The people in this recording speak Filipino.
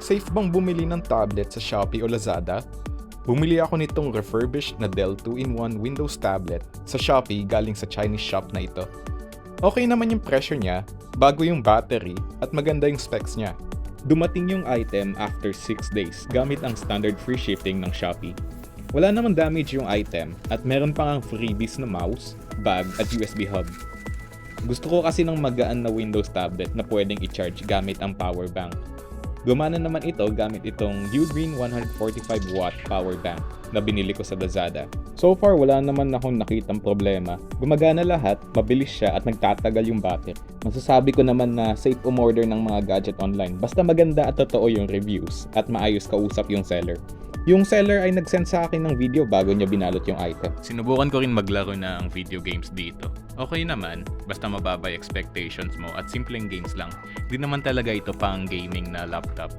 Safe bang bumili ng tablet sa Shopee o Lazada? Bumili ako nitong refurbished na Dell 2-in-1 Windows tablet sa Shopee galing sa Chinese shop na ito. Okay naman yung presyo niya, bago yung battery at maganda yung specs niya. Dumating yung item after 6 days gamit ang standard free shipping ng Shopee. Wala namang damage yung item at meron pa ngang freebies na mouse, bag at USB hub. Gusto ko kasi ng magaan na Windows tablet na pwedeng i-charge gamit ang power bank. Gumana naman ito gamit itong Ugreen 145-watt power bank na binili ko sa Lazada. So far, wala naman akong nakitang problema. Gumagana lahat, mabilis siya at nagtatagal yung battery. Masasabi ko naman na safe umorder ng mga gadget online basta maganda at totoo yung reviews at maayos kausap yung seller. Yung seller ay nag-send sa akin ng video bago niya binalot yung item. Sinubukan ko rin maglaro ng video games dito. Okay naman, basta mababa expectations mo at simpleng games lang. Di naman talaga ito pang gaming na laptop.